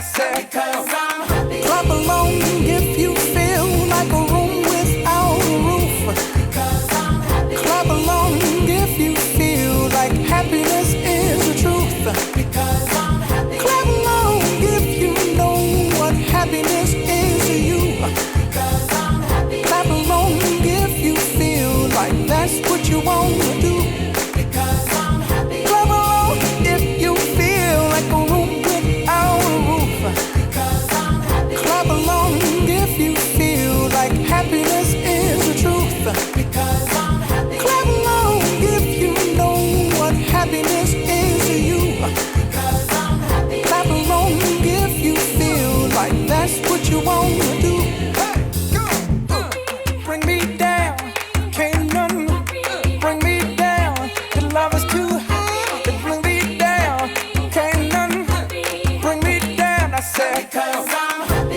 said, because I'm happy. Clap along if you feel like a room without a roof. Because I'm happy. Clap along if you feel like happiness is the truth. Because I'm happy. Clap along if you know what happiness is to you. Because I'm happy. Clap along if you feel like that's what you want to do. Because I'm happy. Clap along if you feel like a room without a roof. Because I'm happy. Clap along if you feel like happiness is the truth. Because I'm happy. Clap along if you know what happiness is to you. Because I'm happy. Clap along if you feel like that's what you want to do. Bring me down, can't none bring me down. The love is too high to bring me down, can't none bring me down. I said, because I'm happy.